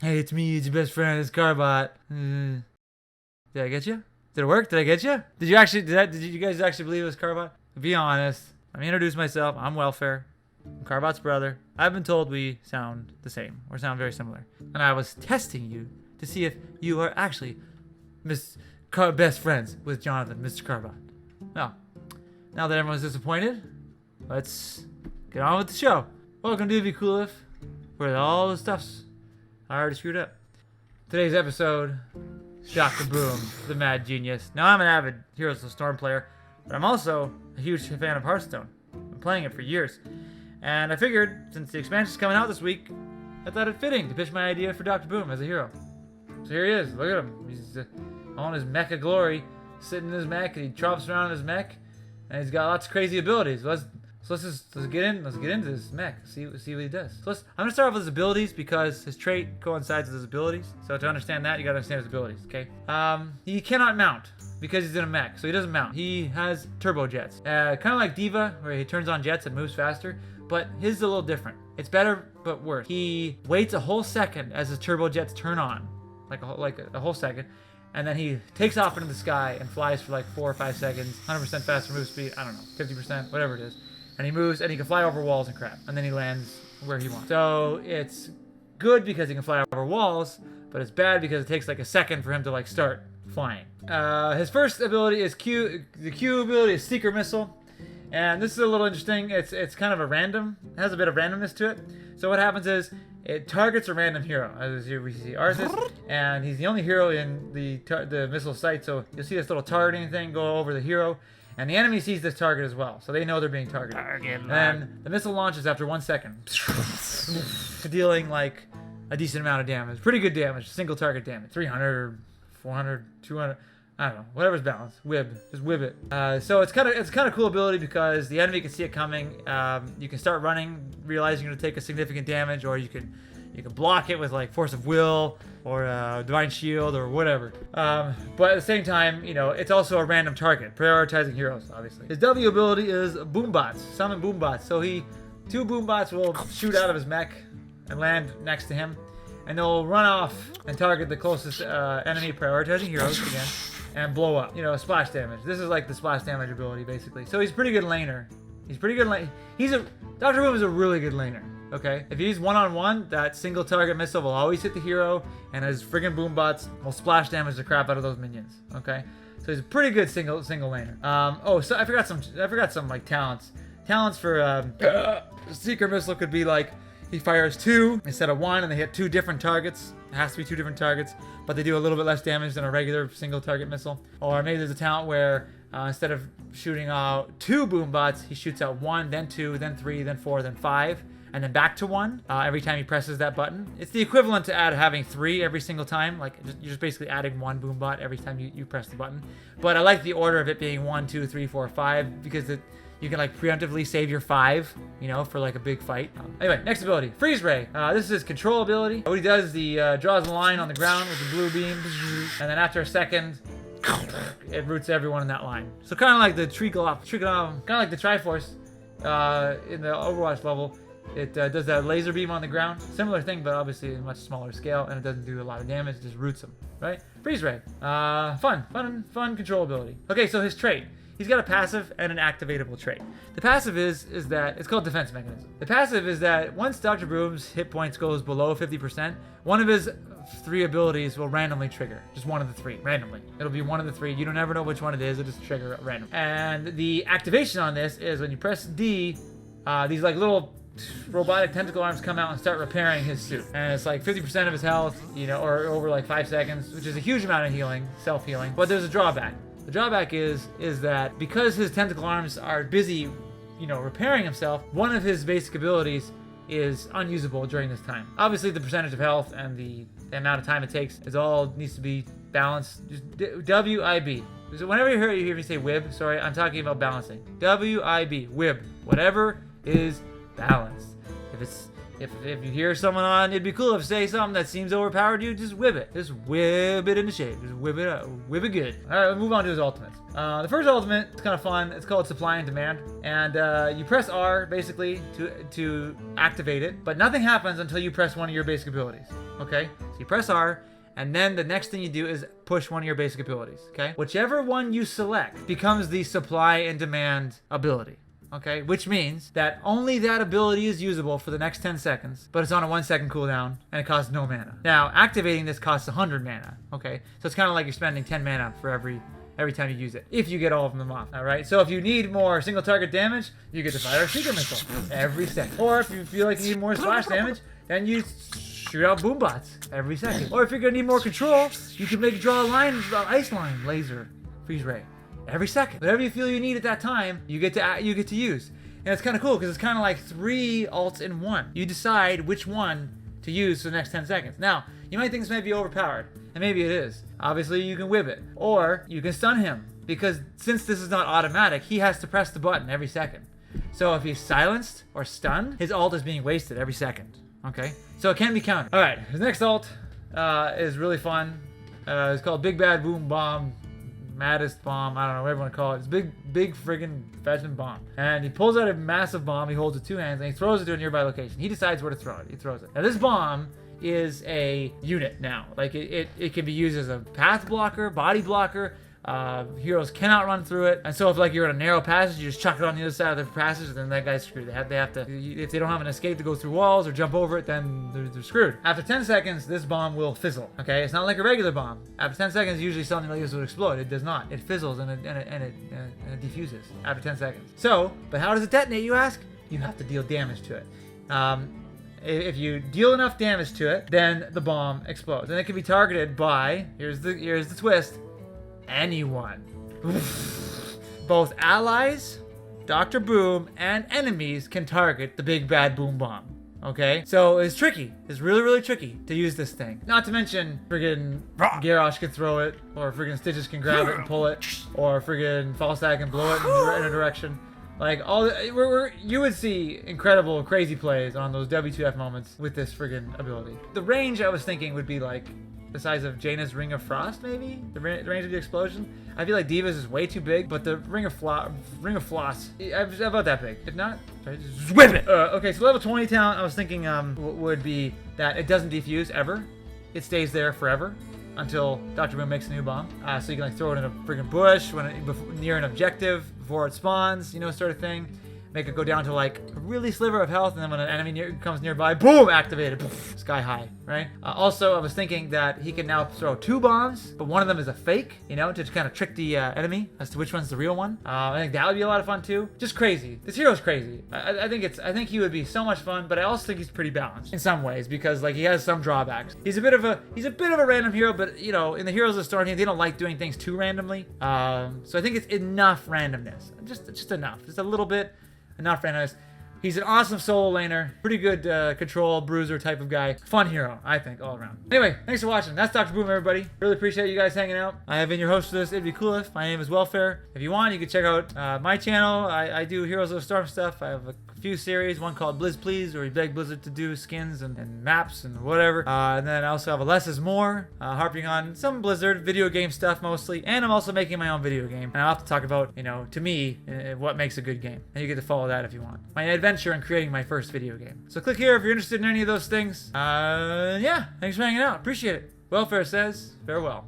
Hey, it's me, it's your best friend, it's Carbot. Did I get you? Did it work? Did I get you? Did you guys actually believe it was Carbot? Be honest. Let me introduce myself. I'm Welfare. I'm Carbot's brother. I've been told we sound the same, or sound very similar. And I was testing you to see if you are actually best friends with Jonathan, Mr. Carbot. Well, now that everyone's disappointed, let's get on with the show. Welcome to Idbecoolif, where all the stuff's already screwed up. Today's episode, Dr.Boom, the mad genius. Now, I'm an avid Heroes of the Storm player, but I'm also a huge fan of Hearthstone. I've been playing it for years. And I figured, since the expansion's coming out this week, I thought it fitting to pitch my idea for Dr.Boom as a hero. So here he is. Look at him. He's on his mech of glory, sitting in his mech, and he chomps around in his mech, and he's got lots of crazy abilities. Let's get into this mech. See what he does. So I'm gonna start off with his abilities because his trait coincides with his abilities. So to understand that, you gotta understand his abilities. Okay. He cannot mount because he's in a mech, so he doesn't mount. He has turbo jets, kind of like Diva, where he turns on jets and moves faster. But his is a little different. It's better, but worse. He waits a whole second as his turbo jets turn on, like a whole second, and then he takes off into the sky and flies for like 4 or 5 seconds, 100% faster move speed. I don't know, 50%, whatever it is. And he moves, and he can fly over walls and crap, and then he lands where he wants. So it's good because he can fly over walls, but it's bad because it takes like a second for him to like start flying. His first ability is Q. The Q ability is Seeker Missile. And this is a little interesting. It's kind of a random. It has a bit of randomness to it. So what happens is it targets a random hero. As here we see Arthas, and he's the only hero in the missile site. So you'll see this little targeting thing go over the hero, and the enemy sees this target as well. So they know they're being targeted. And then the missile launches after 1 second, dealing like a decent amount of damage. Pretty good damage. Single target damage. 300 or 400, 200. I don't know, whatever's balanced. Just whip it. So it's kind of cool ability because the enemy can see it coming. You can start running, realizing you're gonna take a significant damage, or you can block it with like Force of Will or Divine Shield or whatever. But at the same time, you know, it's also a random target, prioritizing heroes, obviously. His W ability is Boombots, summon Boombots. So 2 Boombots will shoot out of his mech and land next to him, and they'll run off and target the closest enemy, prioritizing heroes again. And blow up, you know, splash damage. This is like the splash damage ability, basically. So he's a pretty good laner. Dr. Boom is a really good laner, okay? If he's one-on-one, that single target missile will always hit the hero, and his friggin' boombots will splash damage the crap out of those minions, okay? So he's a pretty good single laner. So I forgot some like talents. Talents for Seeker Missile could be like, he fires 2 instead of 1, and they hit 2 different targets. It has to be 2 different targets, but they do a little bit less damage than a regular single target missile. Or maybe there's a talent where instead of shooting out 2 boombots, he shoots out 1, then 2, then 3, then 4, then 5, and then back to 1 every time he presses that button. It's the equivalent to having 3 every single time. Like you're just basically adding 1 boombot every time you press the button. But I like the order of it being 1, 2, 3, 4, 5 because you can like preemptively save your 5, you know, for like a big fight. Anyway, next ability, Freeze Ray. This is his control ability. What he does is he draws a line on the ground with the blue beam, and then after a second, it roots everyone in that line. So kind of like the kind of like the Triforce in the Overwatch level. It does that laser beam on the ground. Similar thing, but obviously a much smaller scale, and it doesn't do a lot of damage. It just roots them, right? Freeze Ray. Fun control ability. Okay, so his trait. He's got a passive and an activatable trait. The passive is that it's called Defense Mechanism. The passive is that once Dr. Boom's hit points goes below 50%, one of his 3 abilities will randomly trigger. Just one of the 3, randomly. It'll be one of the 3. You don't ever know which one it is. It'll just trigger random. And the activation on this is when you press D, these like little robotic tentacle arms come out and start repairing his suit. And it's like 50% of his health, you know, or over like 5 seconds, which is a huge amount of healing, self-healing. But there's a drawback. The drawback is that because his tentacle arms are busy, you know, repairing himself, one of his basic abilities is unusable during this time. Obviously, the percentage of health and the amount of time it takes needs to be balanced. Just WIB. So whenever you hear me say WIB, sorry, I'm talking about balancing. WIB, WIB, whatever is balanced. If you hear someone on Idbecoolif say something that seems overpowered to you, just whip it. Just whip it into shape. Just whip it up. Whip it good. All right, we'll move on to his ultimates. The first ultimate is kind of fun. It's called Supply and Demand. And you press R, basically, to activate it. But nothing happens until you press one of your basic abilities. Okay? So you press R, and then the next thing you do is push one of your basic abilities. Okay? Whichever one you select becomes the Supply and Demand ability. Okay, which means that only that ability is usable for the next 10 seconds, but it's on a 1 second cooldown and it costs no mana. Now, activating this costs 100 mana. Okay, so it's kind of like you're spending 10 mana for every time you use it, if you get all of them off. All right, so if you need more single target damage, you get to fire a secret missile every second. Or if you feel like you need more splash damage, then you shoot out boom bots every second. Or if you're gonna need more control, you can draw a line, ice line, laser, freeze ray. Every second. Whatever you feel you need at that time, you get to use. And it's kind of cool because it's kind of like 3 ults in one. You decide which one to use for the next 10 seconds. Now, you might think this may be overpowered, and maybe it is. Obviously, you can whip it. Or you can stun him, because since this is not automatic, he has to press the button every second. So if he's silenced or stunned, his ult is being wasted every second. Okay? So it can be countered. Alright, his next ult is really fun. It's called Big Bad Boom Bomb. Maddest bomb, I don't know, whatever you want to call it. It's big friggin' fetching bomb. And he pulls out a massive bomb, he holds it 2 hands, and he throws it to a nearby location. He decides where to throw it. He throws it. Now this bomb is a unit now. Like it can be used as a path blocker, body blocker. Heroes cannot run through it, and so if like you're in a narrow passage, you just chuck it on the other side of the passage, and then that guy's screwed. They have to, if they don't have an escape to go through walls or jump over it, then they're screwed. After 10 seconds, this bomb will fizzle. Okay, it's not like a regular bomb. After 10 seconds, usually something like this would explode. It does not. It fizzles and it diffuses after 10 seconds. So, but how does it detonate? You ask. You have to deal damage to it. If you deal enough damage to it, then the bomb explodes, and it can be targeted by here's the twist. Anyone. Both allies, Dr.Boom, and enemies can target the Big Bad Boom Bomb. Okay? So it's tricky. It's really tricky to use this thing. Not to mention, friggin' Garrosh can throw it, or friggin' Stitches can grab it and pull it, or friggin' Falstad can blow it in a direction. Like, you would see incredible, crazy plays on those W2F moments with this friggin' ability. The range I was thinking would be like the size of Jaina's Ring of Frost, maybe? The range of the explosion? I feel like Diva's is way too big, but the Ring of Floss, about that big. If not, just whip it! Okay, so level 20 talent, I was thinking would be that it doesn't defuse ever. It stays there forever until Dr.Boom makes a new bomb. So you can like throw it in a friggin' bush near an objective before it spawns, you know, sort of thing. Make it go down to like a really sliver of health, and then when an enemy comes nearby, boom, activated, poof, sky high, right? Also, I was thinking that he can now throw 2 bombs, but one of them is a fake, you know, to kind of trick the enemy as to which one's the real one. I think that would be a lot of fun too. Just crazy. This hero's crazy. I think he would be so much fun, but I also think he's pretty balanced in some ways because like he has some drawbacks. He's a bit of a random hero, but you know, in the Heroes of the Storm team, they don't like doing things too randomly. So I think it's enough randomness, just enough, just a little bit. Enough randomness. He's an awesome solo laner, pretty good control, bruiser type of guy. Fun hero, I think, all around. Anyway, thanks for watching. That's Dr.Boom, everybody. Really appreciate you guys hanging out. I have been your host for this, Idbecoolif. My name is Welfare. If you want, you can check out my channel. I do Heroes of the Storm stuff. I have a few series, one called Blizz Please, where we beg Blizzard to do skins and maps and whatever. And then I also have a Less is More, harping on some Blizzard video game stuff mostly. And I'm also making my own video game. And I'll have to talk about, you know, to me, what makes a good game. And you get to follow that if you want. My adventure in creating my first video game. So click here if you're interested in any of those things. Yeah, thanks for hanging out. Appreciate it. Welfare says farewell.